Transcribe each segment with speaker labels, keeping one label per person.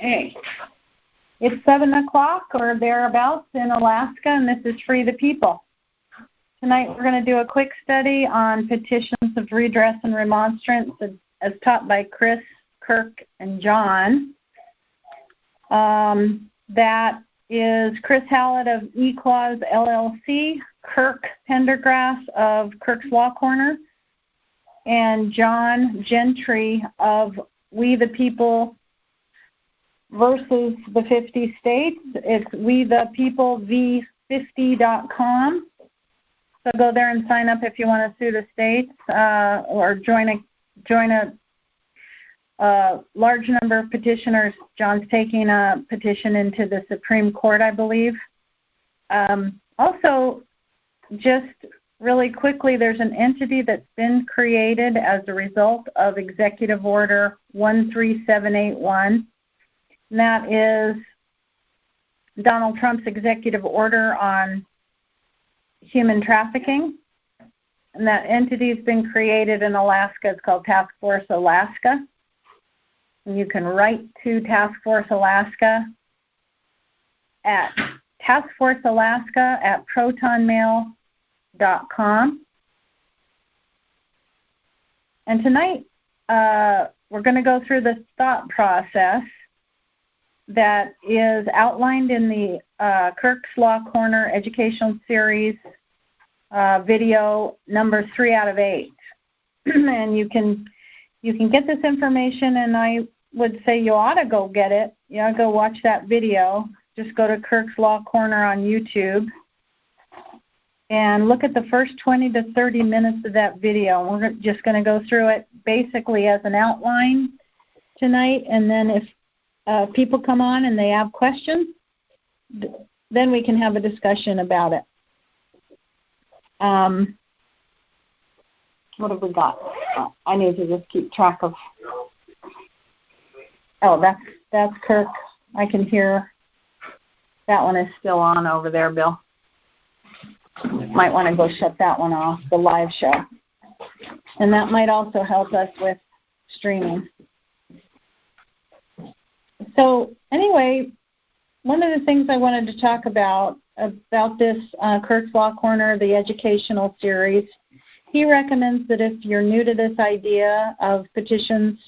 Speaker 1: Okay. It's 7 o'clock or thereabouts in Alaska, and this is Free the People. Tonight we're going to do a quick study on petitions of redress and remonstrance as taught by Chris, Kirk, and John. That is Chris Hallett of eClause LLC, Kirk Pendergrass of Kirk's Law Corner, and John Gentry of We the People versus the 50 states. It's wethepeoplev50.com. So go there and sign up if you want to sue the states or join a large number of petitioners. John's taking a petition into the Supreme Court, I believe. Also, just really quickly, there's an entity that's been created as a result of Executive Order 13781. And that is Donald Trump's executive order on human trafficking. And that entity has been created in Alaska. It's called Task Force Alaska. And you can write to Task Force Alaska at taskforcealaska@protonmail.com. And tonight we're going to go through the thought process that is outlined in the Kirk's Law Corner Educational Series video number 3 out of 8. And you can get this information, and I would say you ought to go get it. You ought to go watch that video. Just go to Kirk's Law Corner on YouTube and look at the first 20 to 30 minutes of that video. We're just going to go through it basically as an outline tonight, and then if people come on and they have questions, then we can have a discussion about it. What have we got? I need to just keep track of. Oh, that's Kirk. I can hear. That one is still on over there, Bill. Might want to go shut that one off, the live show. And that might also help us with streaming. So anyway, one of the things I wanted to talk about this Kirk's Law Corner, the educational series, he recommends that if you're new to this idea of petitions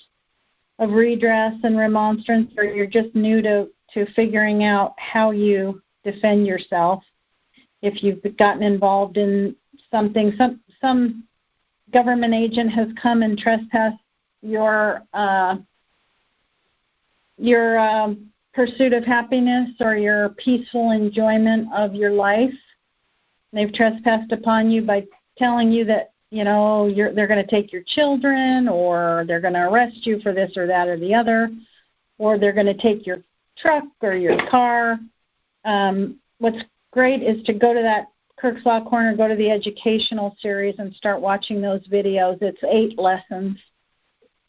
Speaker 1: of redress and remonstrance, or you're just new to figuring out how you defend yourself, if you've gotten involved in something, some government agent has come and trespassed your pursuit of happiness or your peaceful enjoyment of your life. They've trespassed upon you by telling you that, they're going to take your children, or they're going to arrest you for this or that or the other, or they're going to take your truck or your car. What's great is to go to that Kirk's Law Corner, go to the educational series and start watching those videos. It's 8 lessons.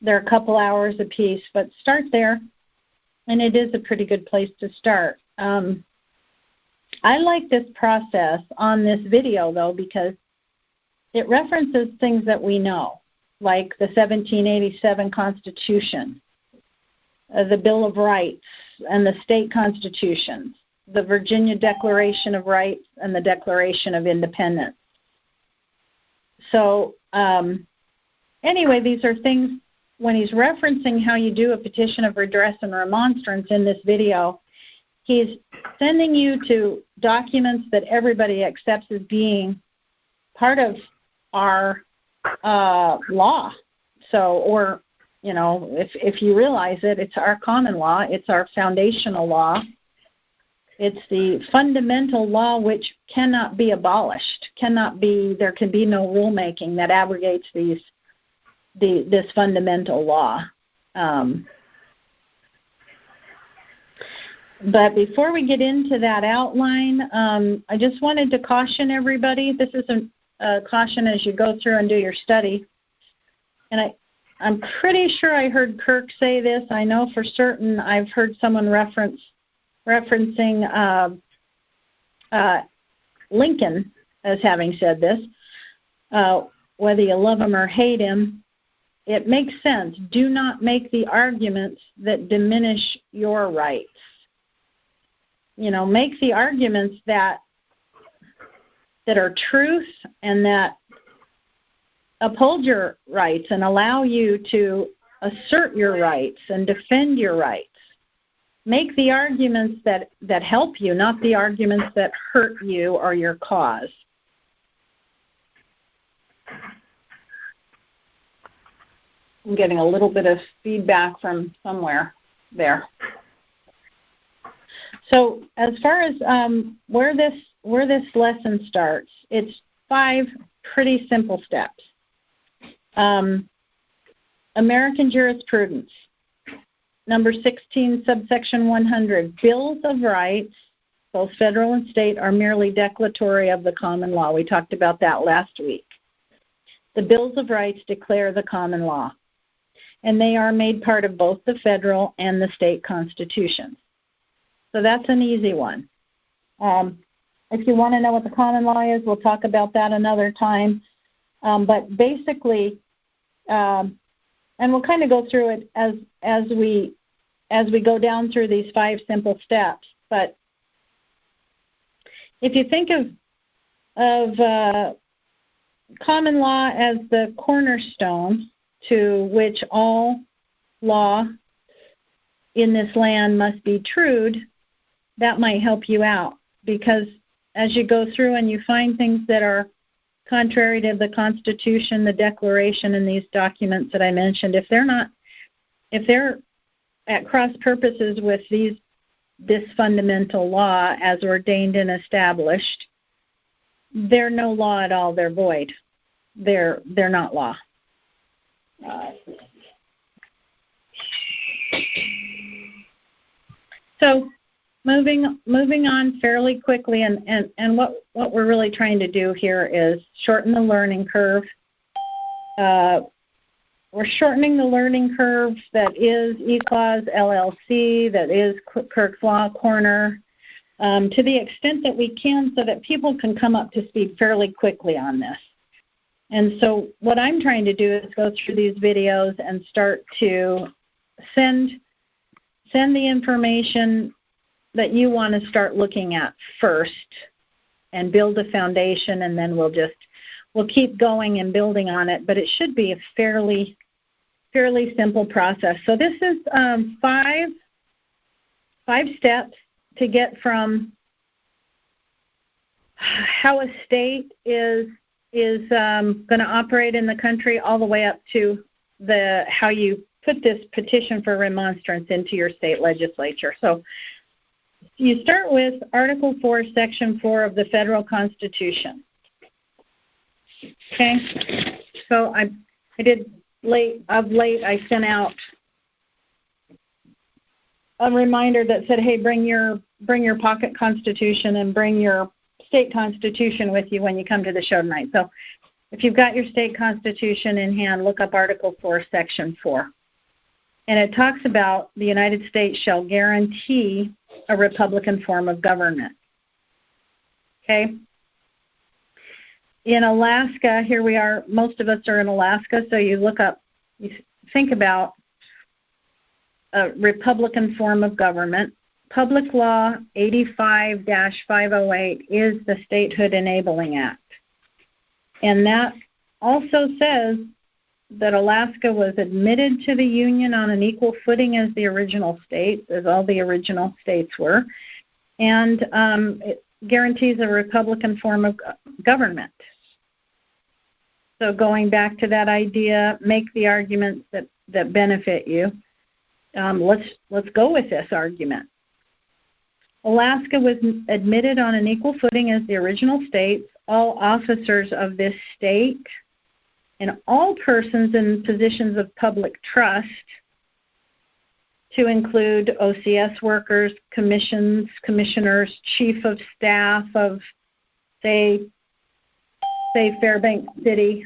Speaker 1: They're a couple hours a piece, but start there. And it is a pretty good place to start. I like this process on this video, though, because it references things that we know, like the 1787 Constitution, the Bill of Rights, and the state constitutions, the Virginia Declaration of Rights, and the Declaration of Independence. So anyway, these are things. When he's referencing how you do a petition of redress and remonstrance in this video, he's sending you to documents that everybody accepts as being part of our law. So, or, if you realize it, it's our common law, it's our foundational law, it's the fundamental law which cannot be abolished, there can be no rulemaking that abrogates this fundamental law. But before we get into that outline, I just wanted to caution everybody. This is a caution as you go through and do your study. And I'm pretty sure I heard Kirk say this. I know for certain I've heard someone referencing Lincoln as having said this. Whether you love him or hate him, it makes sense. Do not make the arguments that diminish your rights. Make the arguments that are truth and that uphold your rights and allow you to assert your rights and defend your rights. Make the arguments that help you, not the arguments that hurt you or your cause. I'm getting a little bit of feedback from somewhere there. So as far as where this lesson starts, it's 5 pretty simple steps. American jurisprudence. Number 16, subsection 100, bills of rights, both federal and state, are merely declaratory of the common law. We talked about that last week. The bills of rights declare the common law, and they are made part of both the federal and the state constitutions. So that's an easy one. If you want to know what the common law is, we'll talk about that another time. But basically, and we'll kind of go through it as we go down through these 5 simple steps. But if you think of common law as the cornerstone to which all law in this land must be trued, that might help you out, because as you go through and you find things that are contrary to the Constitution, the Declaration, and these documents that I mentioned, if they're at cross purposes with this fundamental law as ordained and established, they're no law at all. They're void. They're not law. So moving on fairly quickly, and what we're really trying to do here is shorten the learning curve. We're shortening the learning curve that is eClaws LLC, that is Kirk's Law Corner, to the extent that we can, so that people can come up to speed fairly quickly on this. And so what I'm trying to do is go through these videos and start to send the information that you want to start looking at first and build a foundation, and then we'll keep going and building on it. But it should be a fairly simple process. So this is 5 steps to get from how a state is going to operate in the country all the way up to how you put this petition for remonstrance into your state legislature. So you start with Article 4, Section 4 of the Federal Constitution. Okay? So I did of late I sent out a reminder that said, hey, bring your pocket constitution and bring your state constitution with you when you come to the show tonight. So if you've got your state constitution in hand, look up Article 4, Section 4. And it talks about the United States shall guarantee a Republican form of government. Okay? In Alaska, here we are, most of us are in Alaska, so you think about a Republican form of government. Public Law 85-508 is the Statehood Enabling Act. And that also says that Alaska was admitted to the Union on an equal footing as the original states, as all the original states were, and it guarantees a Republican form of government. So going back to that idea, make the arguments that benefit you. Let's go with this argument. Alaska was admitted on an equal footing as the original states. All officers of this state and all persons in positions of public trust, to include OCS workers, commissioners, chief of staff of, say Fairbanks City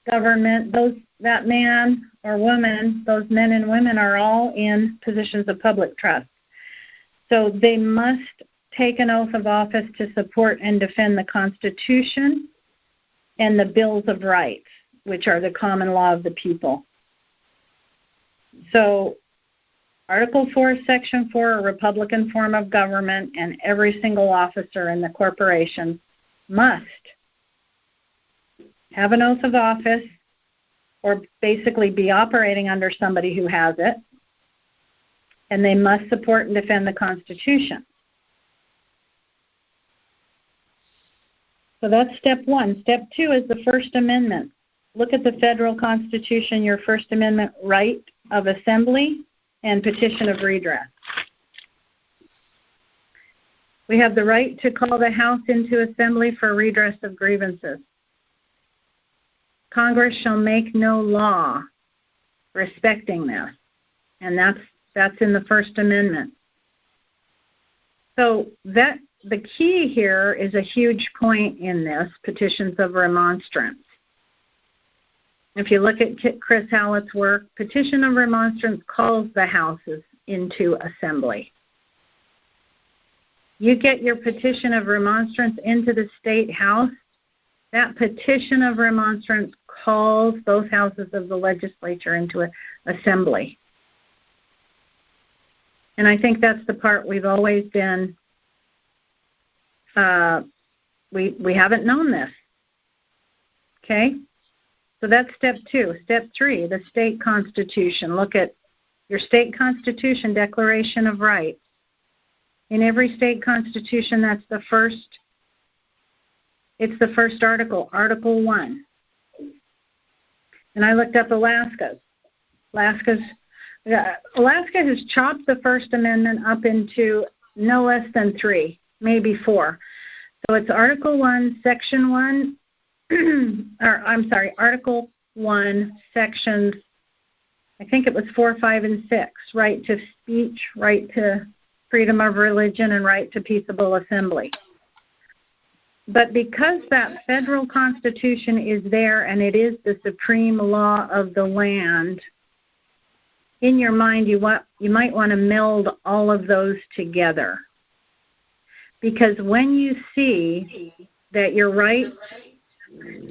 Speaker 1: government, that man or woman, those men and women are all in positions of public trust. So they must take an oath of office to support and defend the Constitution and the Bills of Rights. which are the common law of the people. So Article 4, Section 4, a Republican form of government, and every single officer in the corporation must have an oath of office or basically be operating under somebody who has it, and they must support and defend the Constitution. So that's step one. Step two is the First Amendment. Look at the federal Constitution, your First Amendment right of assembly and petition of redress. We have the right to call the House into assembly for redress of grievances. Congress shall make no law respecting this, and that's in the First Amendment. So that the key here is a huge point in this, petitions of remonstrance. If you look at Chris Hallett's work, petition of remonstrance calls the houses into assembly. You get your petition of remonstrance into the state house, that petition of remonstrance calls both houses of the legislature into assembly. And I think that's the part we've always been, we haven't known this. Okay? So that's step two. Step three, the state constitution. Look at your state constitution, Declaration of Rights. In every state constitution, it's the first article, Article 1. And I looked up Alaska's. Alaska has chopped the First Amendment up into no less than 3, maybe 4. So it's Article 1, Section 1, Article 1, Sections, I think it was 4, 5, and 6, right to speech, right to freedom of religion, and right to peaceable assembly. But because that federal constitution is there and it is the supreme law of the land, in your mind you might want to meld all of those together. Because when you see that your right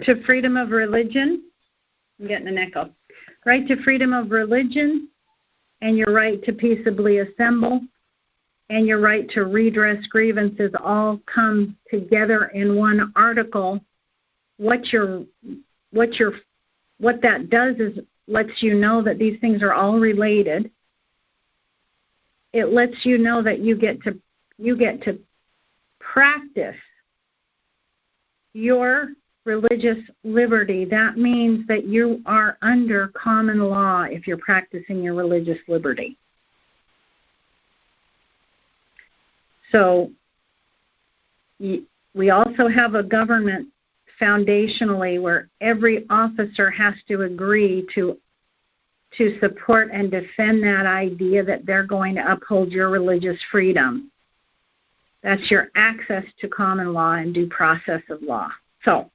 Speaker 1: to freedom of religion, I'm getting an echo, right to freedom of religion and your right to peaceably assemble and your right to redress grievances all come together in one article, what that does is lets you know that these things are all related. It lets you know that you get to practice your religious liberty. That means that you are under common law if you're practicing your religious liberty. So we also have a government foundationally where every officer has to agree to support and defend that idea that they're going to uphold your religious freedom. That's your access to common law and due process of law. So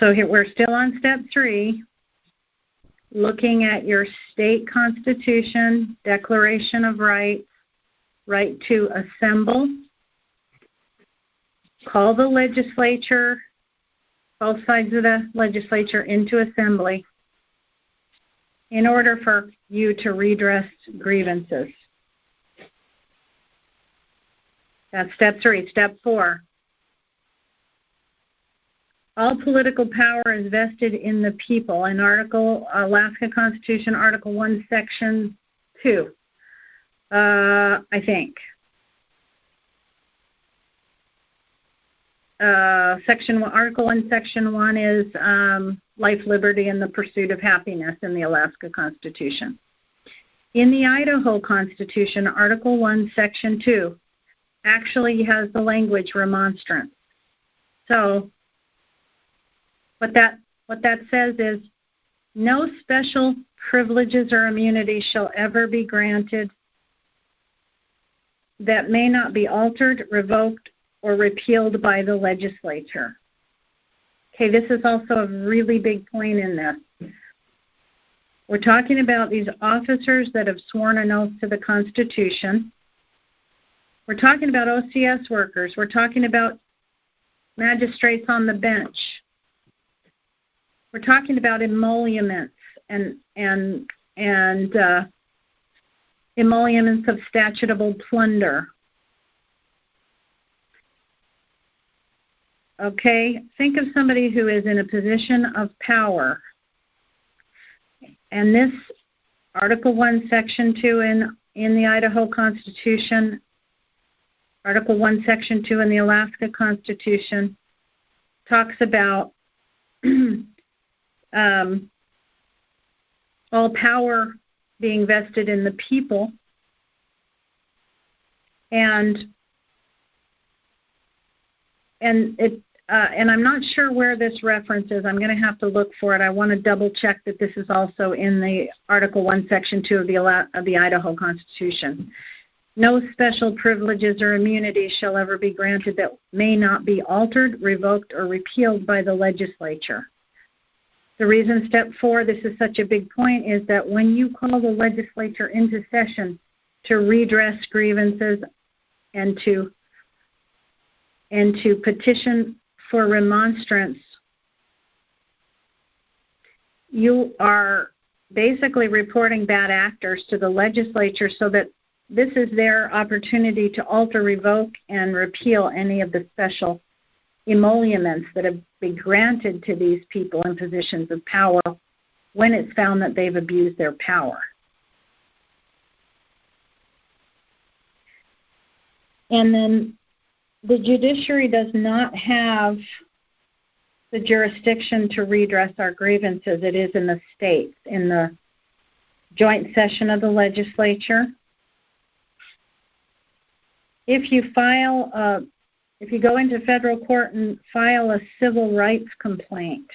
Speaker 1: here we're still on step 3, looking at your state constitution, Declaration of Rights, right to assemble, call the legislature, both sides of the legislature into assembly in order for you to redress grievances. That's step 3. Step 4. All political power is vested in the people. In Alaska Constitution, Article 1, Section 2. I think. Article 1, Section 1 is life, liberty, and the pursuit of happiness in the Alaska Constitution. In the Idaho Constitution, Article 1, Section 2 actually has the language remonstrance. So what that says is no special privileges or immunities shall ever be granted that may not be altered, revoked, or repealed by the legislature. Okay, this is also a really big point in this. We're talking about these officers that have sworn an oath to the Constitution. We're talking about OCS workers. We're talking about magistrates on the bench. we're talking about emoluments and emoluments of statutable plunder. Okay, think of somebody who is in a position of power. And this Article 1, Section 2 in the Idaho Constitution, Article 1, Section 2 in the Alaska Constitution talks about all power being vested in the people, and I'm not sure where this reference is. I'm going to have to look for it. I want to double check that this is also in the Article 1, Section 2 of the Idaho Constitution. No special privileges or immunities shall ever be granted that may not be altered, revoked, or repealed by the legislature. The reason step 4, this is such a big point, is that when you call the legislature into session to redress grievances and to petition for remonstrance, you are basically reporting bad actors to the legislature so that this is their opportunity to alter, revoke, and repeal any of the special emoluments that have been granted to these people in positions of power when it's found that they've abused their power. And then the judiciary does not have the jurisdiction to redress our grievances. It is in the states, in the joint session of the legislature. If you go into federal court and file a civil rights complaint,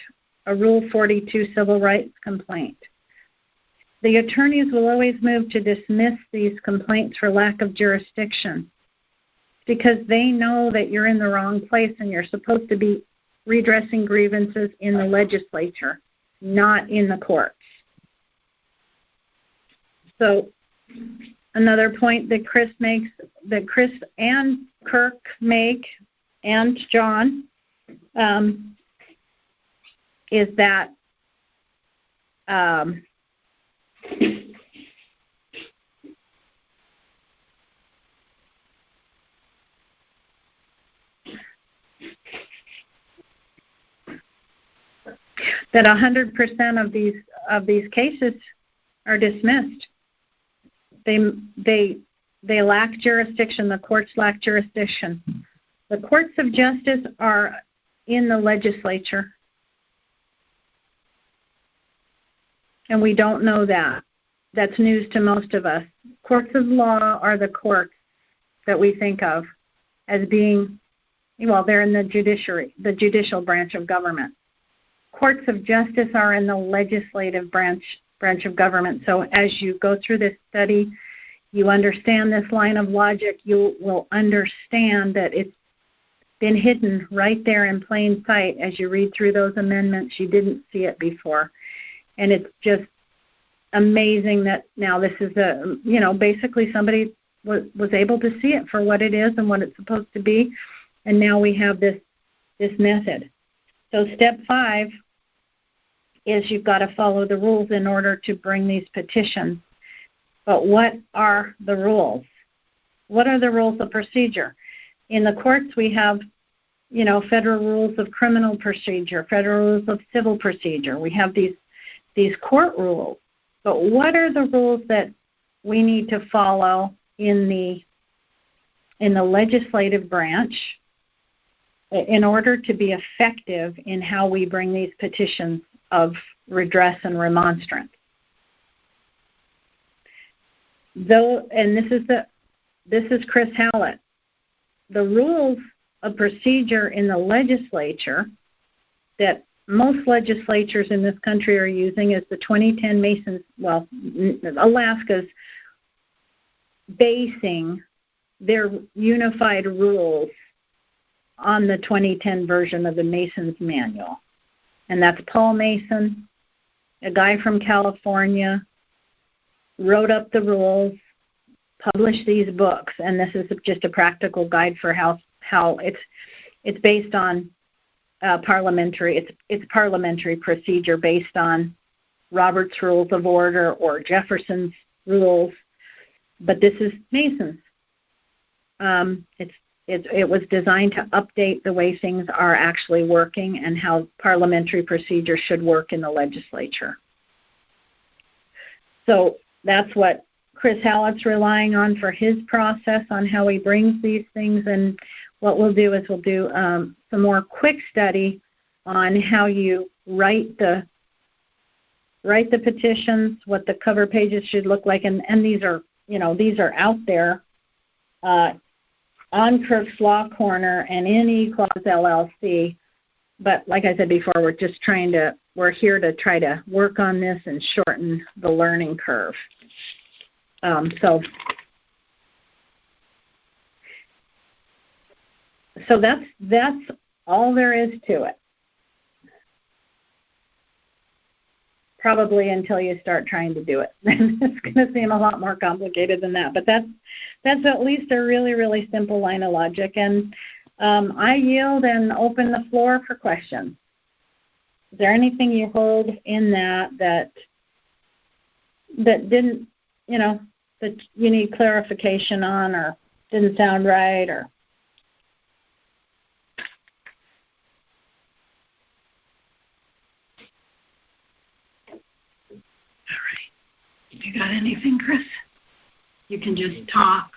Speaker 1: a Rule 42 civil rights complaint, the attorneys will always move to dismiss these complaints for lack of jurisdiction because they know that you're in the wrong place and you're supposed to be redressing grievances in the legislature, not in the courts. So another point that Chris makes, that Chris and Kirk make, and John, is that that 100% of these cases are dismissed. They lack jurisdiction. The courts lack jurisdiction. The courts of justice are in the legislature, and we don't know that. That's news to most of us. Courts of law are the courts that we think of as being, well, they're in the judicial branch of government. Courts of justice are in the legislative branch of government. So as you go through this study, you understand this line of logic, you will understand that it's been hidden right there in plain sight as you read through those amendments. You didn't see it before. And it's just amazing that now this is basically somebody was able to see it for what it is and what it's supposed to be. And now we have this method. So step 5 is you've got to follow the rules in order to bring these petitions. But what are the rules? What are the rules of procedure? In the courts, we have, federal rules of criminal procedure, federal rules of civil procedure. We have these court rules. But what are the rules that we need to follow in the legislative branch in order to be effective in how we bring these petitions of redress and remonstrance? And this is Chris Hallett. The rules of procedure in the legislature that most legislatures in this country are using is the 2010 Masons. Well, Alaska's basing their unified rules on the 2010 version of the Masons Manual. And that's Paul Mason, a guy from California, wrote up the rules, published these books, and this is just a practical guide for how it's based on parliamentary. It's parliamentary procedure based on Robert's Rules of Order or Jefferson's rules, but this is Mason's. It was designed to update the way things are actually working and how parliamentary procedure should work in the legislature. So that's what Chris Hallett's relying on for his process on how he brings these things. And what we'll do is we'll do some more quick study on how you write the petitions, what the cover pages should look like, and these are out there on Kirk's Law Corner and in eClause LLC. But like I said before, we're here to try to work on this and shorten the learning curve. So that's all there is to it. Probably until you start trying to do it. It's going to seem a lot more complicated than that. But that's at least a really, really simple line of logic. And I yield and open the floor for questions. Is there anything you heard in that didn't, that you need clarification on or didn't sound right or? You got anything, Chris? You can just talk.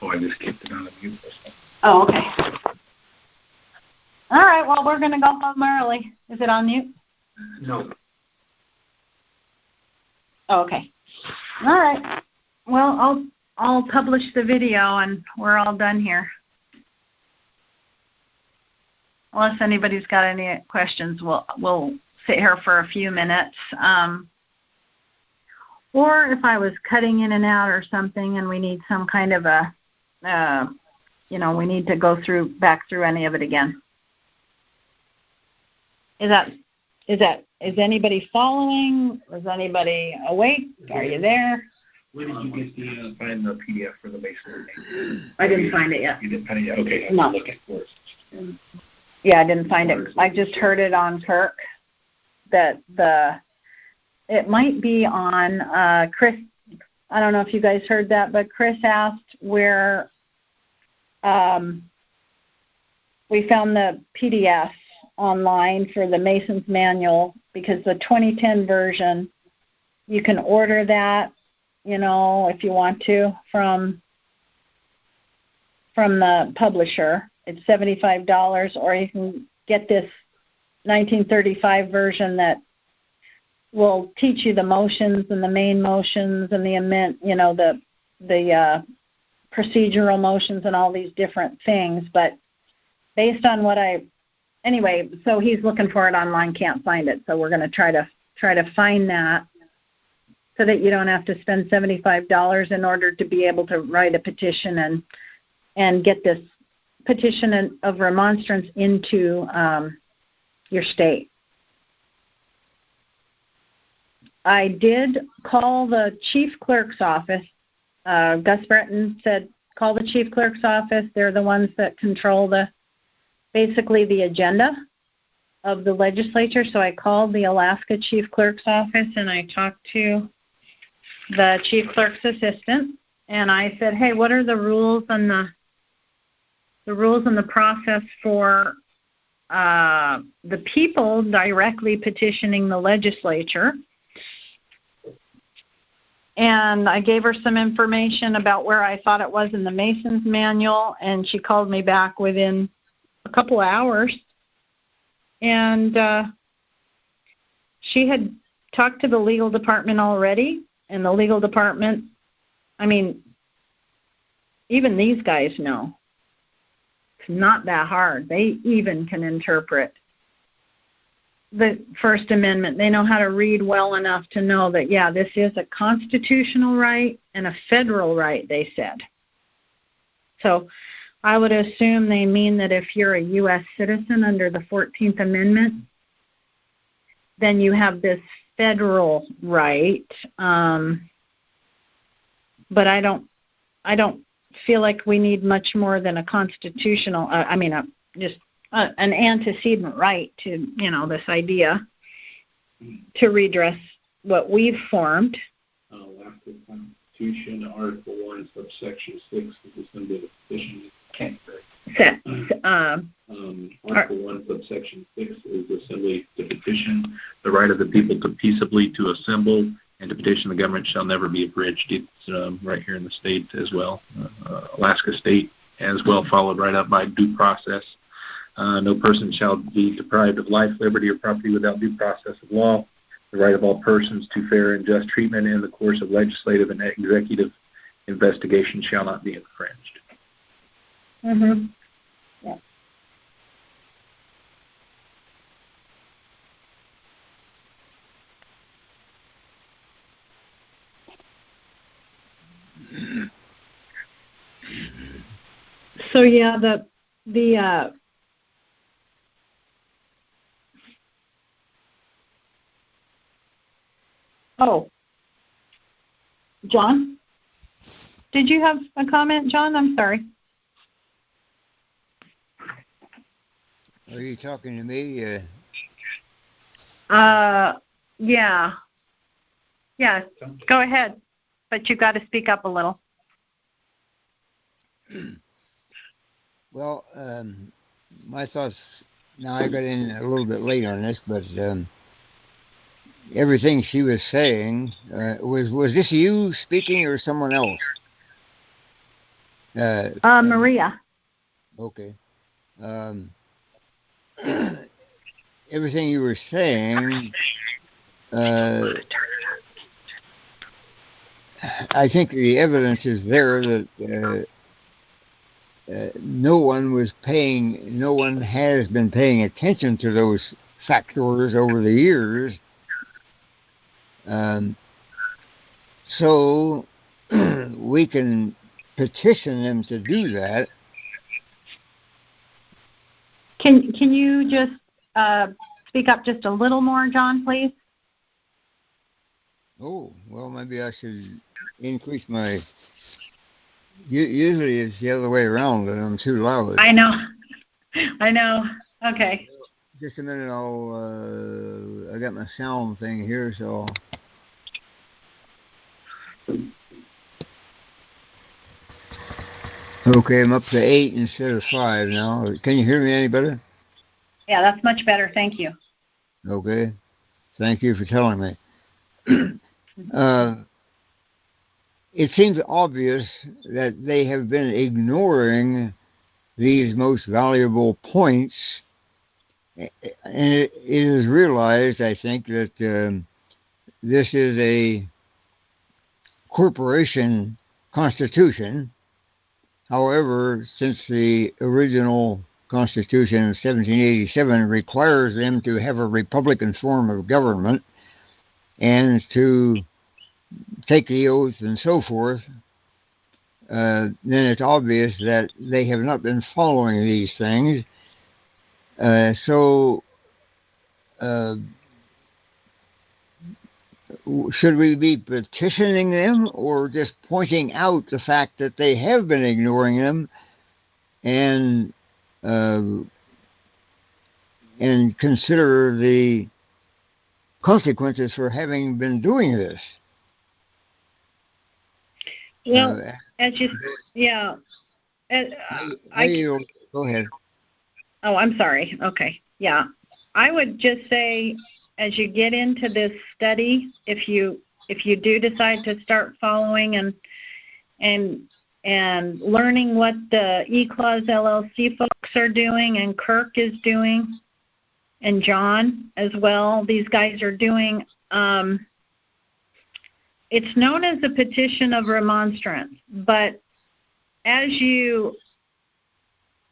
Speaker 2: I just kept it on the mute.
Speaker 1: Oh, okay. All right, well, we're going to go home early. Is it on mute?
Speaker 2: No.
Speaker 1: Oh, okay. All right. Well, I'll publish the video and we're all done here. Unless anybody's got any questions, we'll sit here for a few minutes. Or if I was cutting in and out or something and we need some kind of we need to go back through any of it again. Is anybody following? Is anybody awake? Are you there?
Speaker 2: Where did you get find the PDF for the Mason?
Speaker 1: I didn't find it yet.
Speaker 2: You didn't find it yet? Okay, I'm
Speaker 1: no.
Speaker 2: looking for it.
Speaker 1: Yeah, I didn't find it. I just heard it on Kirk that it might be on Chris. I don't know if you guys heard that, but Chris asked where we found the PDF online for the Mason's Manual, because the 2010 version, you can order that, if you want to, from the publisher. It's $75, or you can get this 1935 version that will teach you the motions and the main motions and the procedural motions and all these different things. But based on so he's looking for it online, can't find it. So we're going to try to find that so that you don't have to spend $75 in order to be able to write a petition and get this petition of remonstrance into your state. I did call the chief clerk's office. Gus Breton said, call the chief clerk's office. They're the ones that control basically the agenda of the legislature. So I called the Alaska chief clerk's office and I talked to the chief clerk's assistant, and I said, hey, what are the rules and the process for the people directly petitioning the legislature? And I gave her some information about where I thought it was in the Mason's Manual, and she called me back within a couple of hours. And she had talked to the legal department already, and the legal department, I mean, even these guys know. It's not that hard. They even can interpret the First Amendment. They know how to read well enough to know that, yeah, this is a constitutional right and a federal right, they said. So I would assume they mean that if you're a U.S. citizen under the 14th Amendment, then you have this federal right. But I don't feel like we need much more than a constitutional, an antecedent right to, this idea to redress what we've formed.
Speaker 2: Alaska Constitution, Article 1, subsection 6 is Assembly of Petitions.
Speaker 1: Okay.
Speaker 2: Article 1, subsection 6 is Assembly to petition. The right of the people to peaceably to assemble and to petition the government shall never be abridged. It's right here in the state as well. Alaska state as well, followed right up by due process. No person shall be deprived of life, liberty, or property without due process of law. The right of all persons to fair and just treatment in the course of legislative and executive investigation shall not be infringed.
Speaker 1: Mm-hmm. Yeah. So yeah, the John, did you have a comment, John? I'm sorry.
Speaker 3: Are you talking to me?
Speaker 1: Yeah. Yeah, go ahead. But you've got to speak up a little.
Speaker 3: Well, my thoughts, now I got in a little bit late on this, but everything she was saying, was this you speaking or someone else?
Speaker 1: Maria.
Speaker 3: Okay. Everything you were saying, I think the evidence is there that no one has been paying attention to those factors over the years. So we can petition them to do that.
Speaker 1: Can you just speak up just a little more, John, please?
Speaker 3: Oh, well, maybe I should increase my... Usually it's the other way around, and I'm too loud.
Speaker 1: I know. Okay.
Speaker 3: Just a minute, I got my sound thing here, so... Okay, I'm up to 8 instead of 5 now. Can you hear me any better?
Speaker 1: Yeah, that's much better. Thank you.
Speaker 3: Okay. Thank you for telling me. It seems obvious that they have been ignoring these most valuable points, and it is realized, I think, that this is a corporation constitution. However, since the original Constitution in 1787 requires them to have a republican form of government and to take the oath and so forth, then it's obvious that they have not been following these things. Should we be petitioning them or just pointing out the fact that they have been ignoring them and consider the consequences for having been doing this?
Speaker 1: Well, go
Speaker 3: ahead.
Speaker 1: Oh, I'm sorry. Okay. Yeah. I would just say, as you get into this study, if you do decide to start following and learning what the E-Clause LLC folks are doing and Kirk is doing, and John as well. These guys are doing, it's known as a petition of remonstrance, but as you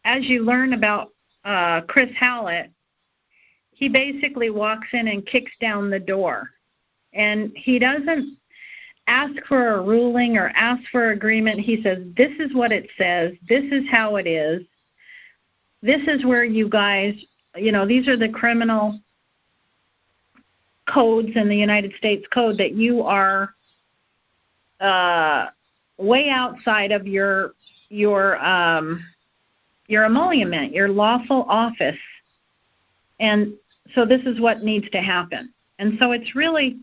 Speaker 1: learn about Chris Hallett, he basically walks in and kicks down the door. And he doesn't ask for a ruling or ask for agreement. He says, this is what it says. This is how it is. This is where you guys, these are the criminal codes in the United States Code that you are way outside of your emolument, your lawful office. And so this is what needs to happen. And so it's really,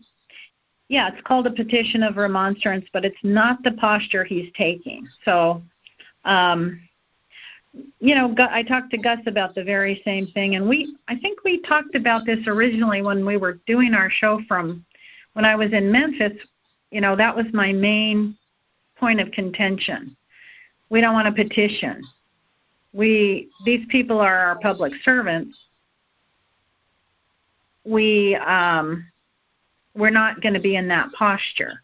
Speaker 1: it's called a petition of remonstrance, but it's not the posture he's taking. So, I talked to Gus about the very same thing, and I think we talked about this originally when we were doing our show from when I was in Memphis. That was my main point of contention. We don't want to petition. These people are our public servants. We're not going to be in that posture.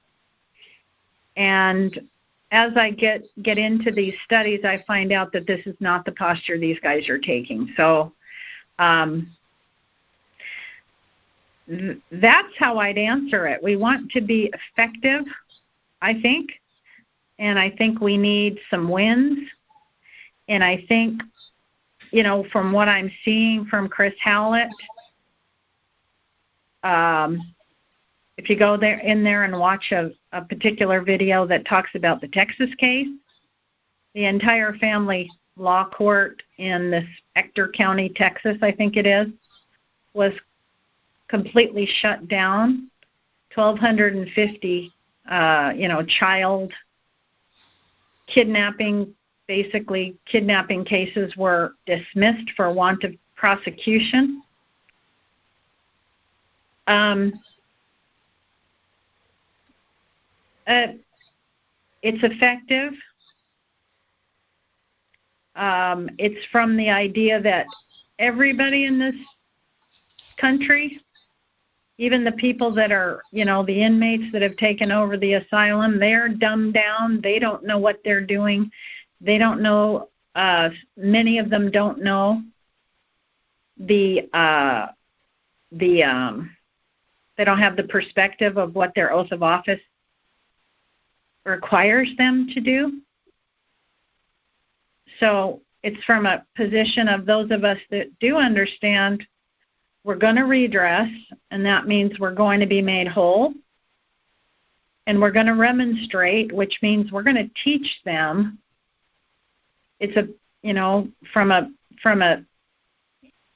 Speaker 1: And as I get into these studies, I find out that this is not the posture these guys are taking. So that's how I'd answer it. We want to be effective, I think, and I think we need some wins. And I think, from what I'm seeing from Chris Hallett, if you go in there and watch a particular video that talks about the Texas case, the entire family law court in this Ector County, Texas, I think it is, was completely shut down. 1,250, child kidnapping, basically kidnapping cases were dismissed for want of prosecution. It's effective. It's from the idea that everybody in this country, even the people that are, the inmates that have taken over the asylum, they're dumbed down. They don't know what they're doing. They don't know, many of them don't know they don't have the perspective of what their oath of office requires them to do. So it's from a position of those of us that do understand we're going to redress, and that means we're going to be made whole, and we're going to remonstrate, which means we're going to teach them. It's from a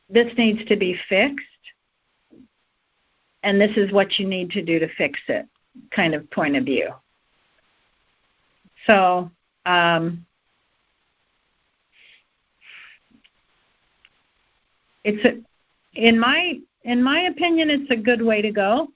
Speaker 1: this needs to be fixed, and this is what you need to do to fix it kind of point of view. So in my opinion, it's a good way to go.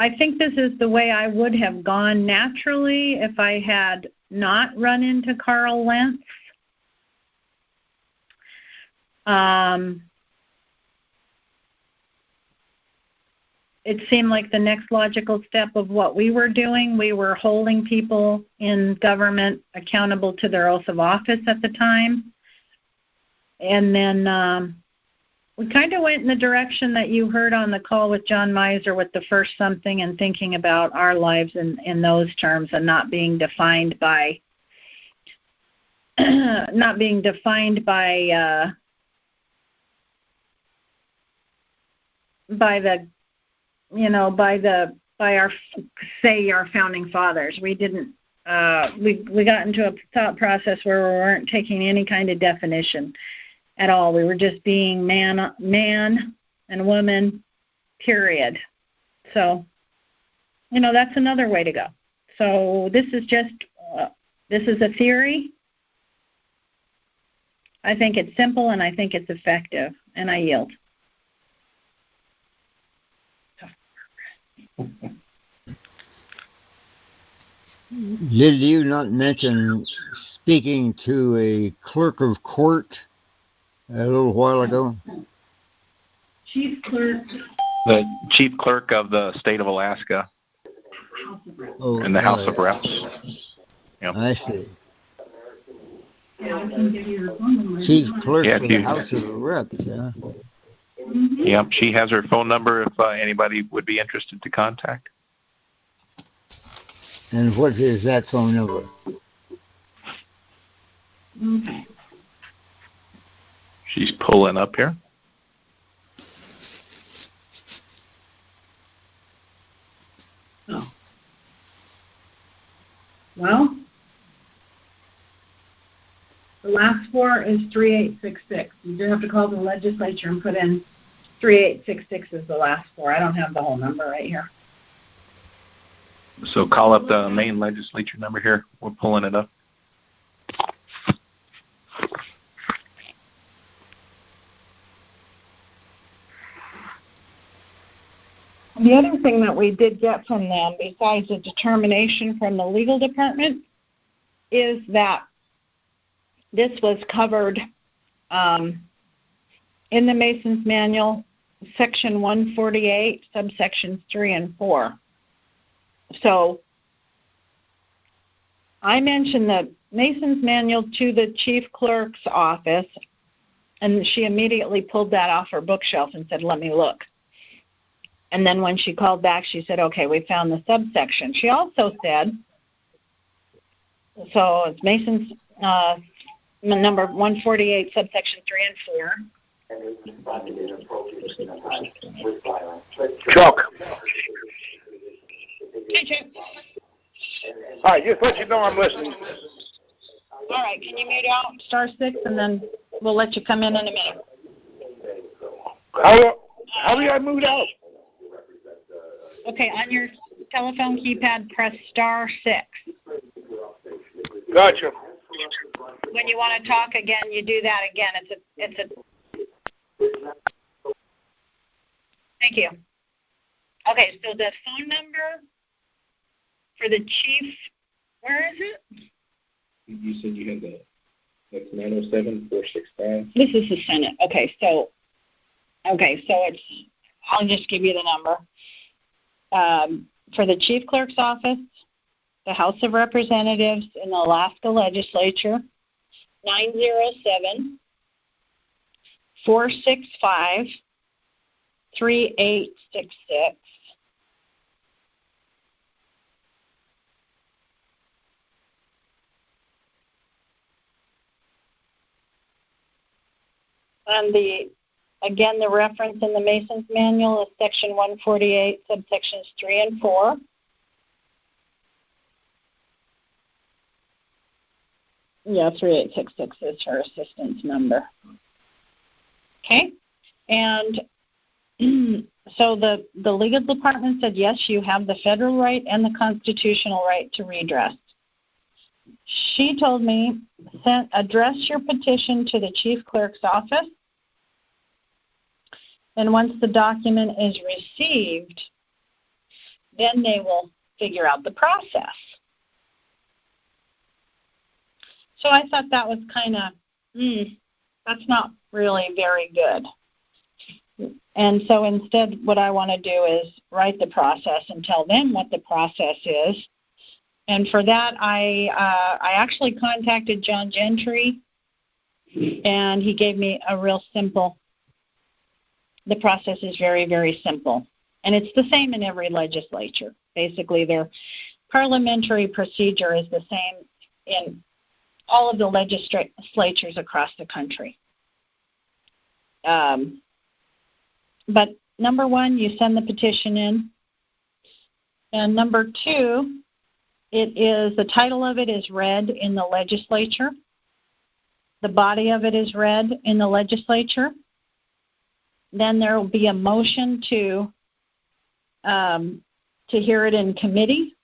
Speaker 1: I think this is the way I would have gone naturally if I had not run into Carl Lentz. It seemed like the next logical step of what we were doing. We were holding people in government accountable to their oath of office at the time. And then we kind of went in the direction that you heard on the call with John Miser with the first something, and thinking about our lives in those terms, and not being defined by our founding fathers. We didn't. We got into a thought process where we weren't taking any kind of definition at all. We were just being man and woman, period. So, that's another way to go. So this is just this is a theory. I think it's simple, and I think it's effective, and I yield.
Speaker 3: Did you not mention speaking to a clerk of court a little while ago?
Speaker 1: Chief clerk.
Speaker 2: The chief clerk of the state of Alaska in the House of Reps. Yep.
Speaker 3: I see.
Speaker 1: Yeah, I can give you her phone number.
Speaker 3: Chief clerk of the House of Reps, yeah.
Speaker 1: Mm-hmm.
Speaker 2: Yep, she has her phone number if anybody would be interested to contact.
Speaker 3: And what is that phone number?
Speaker 1: Okay.
Speaker 2: She's pulling up here.
Speaker 1: Oh. Well, the last four is 3866. You do have to call the legislature and put in 3866 is the last four. I don't have the whole number right here.
Speaker 2: So call up the main legislature number here. We're pulling it up.
Speaker 1: The other thing that we did get from them, besides a determination from the legal department, is that this was covered in the Mason's Manual, Section 148, subsections 3 and 4. So I mentioned the Mason's Manual to the chief clerk's office, and she immediately pulled that off her bookshelf and said, let me look. And then when she called back, she said, okay, we found the subsection. She also said, so it's Mason's number 148, subsection 3 and 4.
Speaker 4: Chuck.
Speaker 1: Hey, Chuck.
Speaker 4: Hi, just let you know I'm listening.
Speaker 1: All right, can you mute out *6, and then we'll let you come in a minute.
Speaker 4: How do I move out?
Speaker 1: Okay, on your telephone keypad, press *6.
Speaker 4: Gotcha.
Speaker 1: When you want to talk again, you do that again. Thank you. Okay, so the phone number for the chief, where is it?
Speaker 2: You said you had that's 907-465.
Speaker 1: This is the Senate. Okay, so it's, I'll just give you the number. For the chief clerk's office, the House of Representatives in the Alaska Legislature, 907-465-3866. And the reference in the Mason's Manual is Section 148, subsections 3 and 4. Yeah, 3866 is her assistance number. Okay? And so the legal department said, yes, you have the federal right and the constitutional right to redress. She told me, address your petition to the chief clerk's office, and once the document is received, then they will figure out the process. So I thought that was kind of, that's not really very good. And so instead, what I want to do is write the process and tell them what the process is. And for that, I actually contacted John Gentry, and he gave me a real simple. The process is very, very simple. And it's the same in every legislature. Basically, their parliamentary procedure is the same in all of the legislatures across the country. But number one, you send the petition in. And number two, the title of it is read in the legislature. The body of it is read in the legislature. Then there will be a motion to hear it in committee.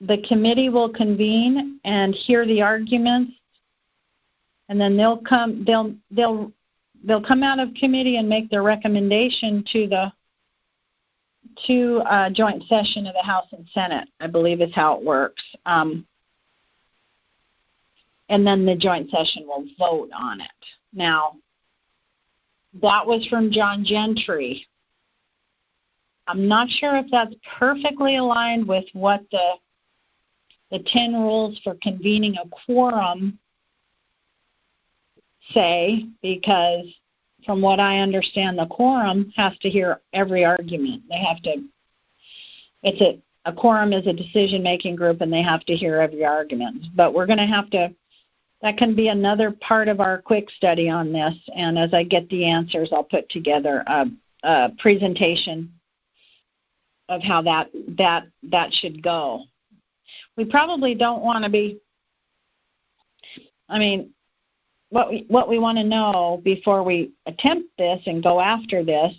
Speaker 1: The committee will convene and hear the arguments, and then they'll come out of committee and make their recommendation to to a joint session of the House and Senate, I believe is how it works. And then the joint session will vote on it. Now, that was from John Gentry. I'm not sure if that's perfectly aligned with what the 10 rules for convening a quorum say, because from what I understand, the quorum has to hear every argument. They have to, a quorum is a decision-making group, and they have to hear every argument. But we're going to have to, that can be another part of our quick study on this, and as I get the answers, I'll put together a presentation of how that should go. We probably don't want to be, I mean, what we want to know before we attempt this and go after this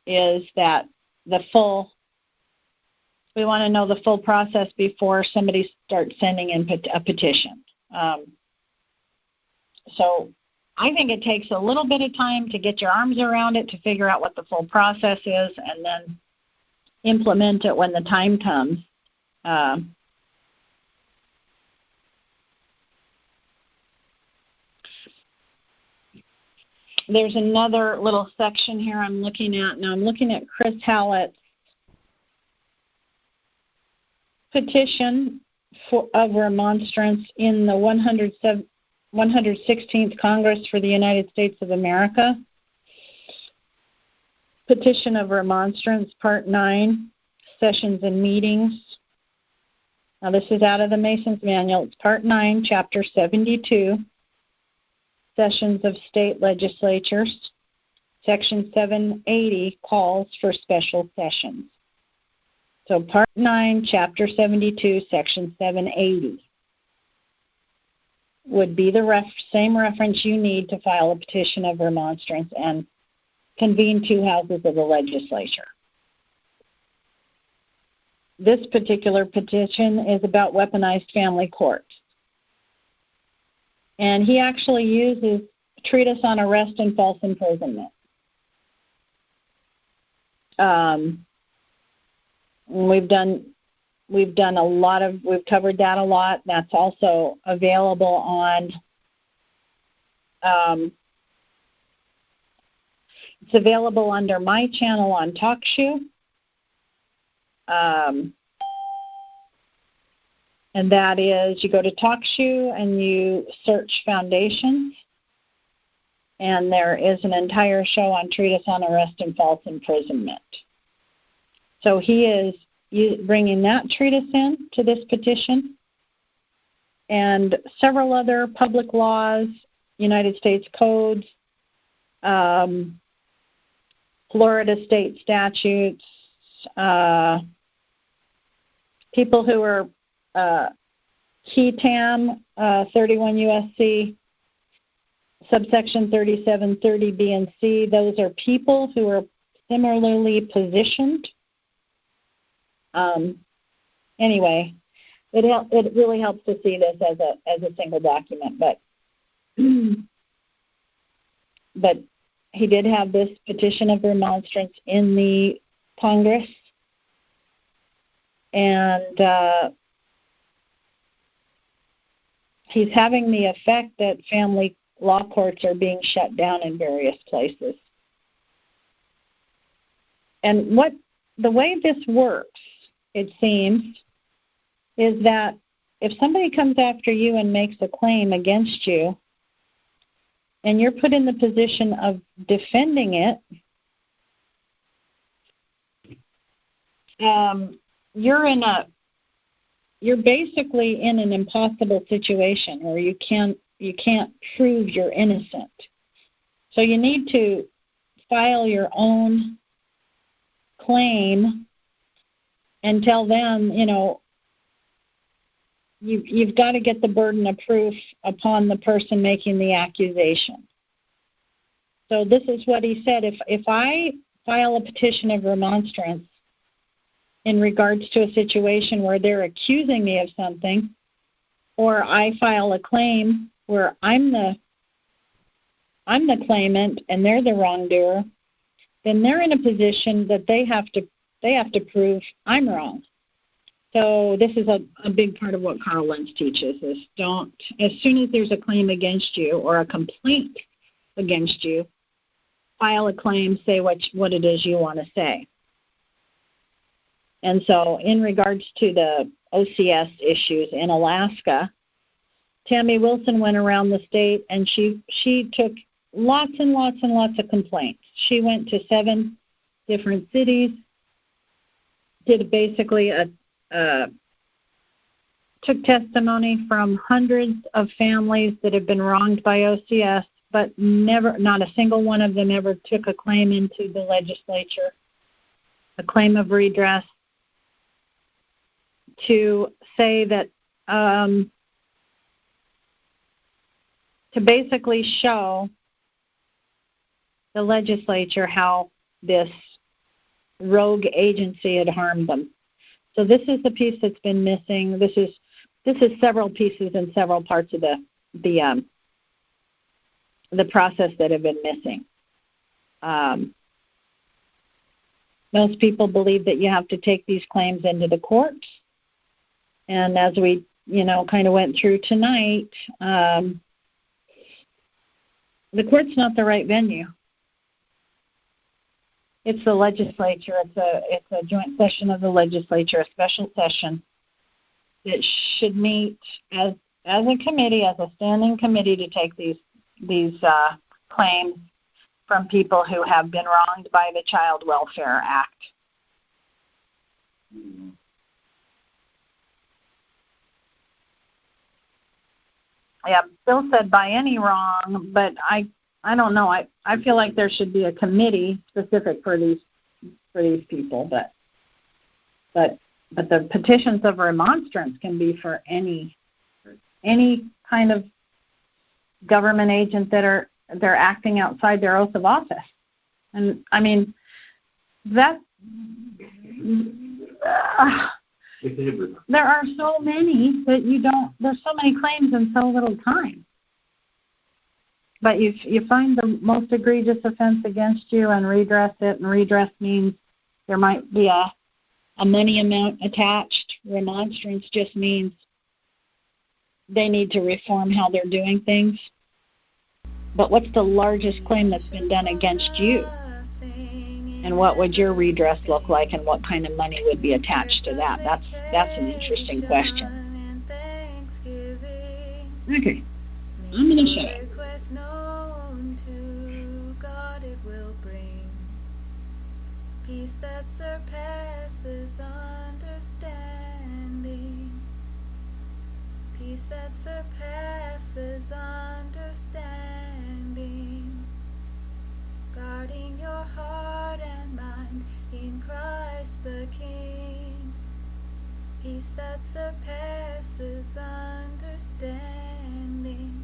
Speaker 1: is that we want to know the full process before somebody starts sending in a petition. So I think it takes a little bit of time to get your arms around it, to figure out what the full process is, and then implement it when the time comes. There's another little section here I'm looking at. Now I'm looking at Chris Hallett's petition of remonstrance in the 116th Congress for the United States of America. Petition of Remonstrance, Part 9, Sessions and Meetings. Now this is out of the Mason's Manual. It's Part 9, Chapter 72. Sessions of state legislatures. Section 780 calls for special sessions. So Part 9, Chapter 72, Section 780 would be the same reference you need to file a petition of remonstrance and convene two houses of the legislature. This particular petition is about weaponized family courts. And he actually uses treatise on arrest and false imprisonment. We've covered that a lot. That's also available on, it's available under my channel on TalkShoe. And that is, you go to TalkShoe and you search foundations, and there is an entire show on treatise on arrest and false imprisonment. So he is bringing that treatise in to this petition, and several other public laws, United States codes, Florida state statutes, people who are KETAM 31 U.S.C. subsection 3730B and C. Those are people who are similarly positioned. Anyway, it really helps to see this as a single document, but he did have this petition of remonstrance in the Congress, and he's having the effect that family law courts are being shut down in various places. And the way this works, it seems, is that if somebody comes after you and makes a claim against you, and you're put in the position of defending it, you're basically in an impossible situation where you can't prove you're innocent. So you need to file your own claim and tell them, you've got to get the burden of proof upon the person making the accusation. So this is what he said. If I file a petition of remonstrance in regards to a situation where they're accusing me of something, or I file a claim where I'm the claimant and they're the wrongdoer, then they're in a position that they have to They have to prove I'm wrong. So this is a big part of what Carl Lentz teaches is don't, as soon as there's a claim against you or a complaint against you, file a claim, say what it is you want to say. And so in regards to the OCS issues in Alaska, Tammy Wilson went around the state and she took lots and lots and lots of complaints. She went to 7 different cities, did basically took testimony from hundreds of families that have been wronged by OCS, but not a single one of them ever took a claim into the legislature, a claim of redress, to say that, to basically show the legislature how this rogue agency had harmed them. So this is the piece that's been missing. This is several pieces in several parts of the process that have been missing. Most people believe that you have to take these claims into the courts, and as we kind of went through tonight, the court's not the right venue. It's the legislature. It's a joint session of the legislature, a special session that should meet as a committee, as a standing committee, to take these claims from people who have been wronged by the Child Welfare Act. Yeah, Bill said by any wrong, but I don't know. I feel like there should be a committee specific for these people, but the petitions of remonstrance can be for any kind of government agent they're acting outside their oath of office. And I mean that there are so many that there's so many claims in so little time. But you find the most egregious offense against you and redress it, and redress means there might be a money amount attached. Remonstrance just means they need to reform how they're doing things. But what's the largest claim that's been done against you? And what would your redress look like, and what kind of money would be attached to that? That's an interesting question. Okay, I'm going to shut it. Peace that surpasses understanding. Peace that surpasses understanding. Guarding your heart and mind in Christ the King. Peace that surpasses understanding.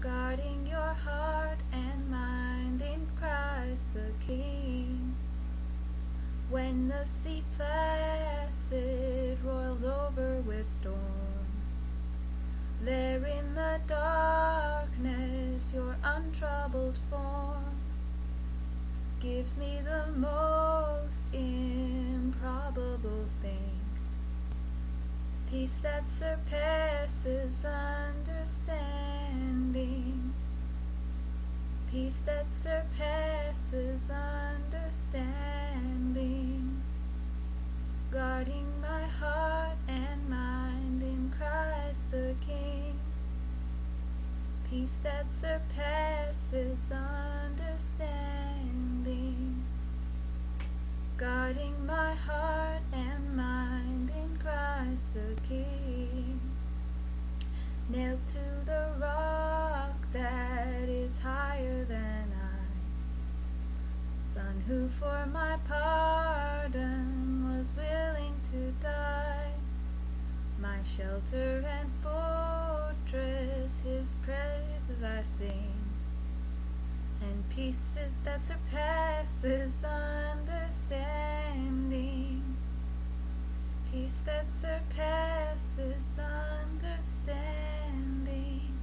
Speaker 1: Guarding your heart and mind in Christ the King. When the sea placid roils over with storm, there in the darkness your untroubled form gives me the most improbable thing. Peace that surpasses understanding. Peace that surpasses understanding. Guarding my heart and mind in Christ the King. Peace that surpasses understanding. Guarding my heart and mind in Christ the King. Nailed to the rock that is higher than I, Son who for my pardon was willing to die, my shelter and fortress, his praises I sing, and peace that surpasses understanding. Peace that surpasses understanding.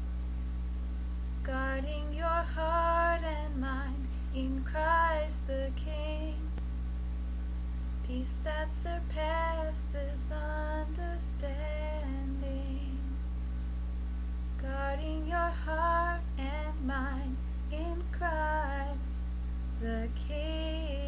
Speaker 1: Guarding your heart and mind in Christ the King.
Speaker 5: peace that surpasses understanding, guarding your heart and mind in Christ the King.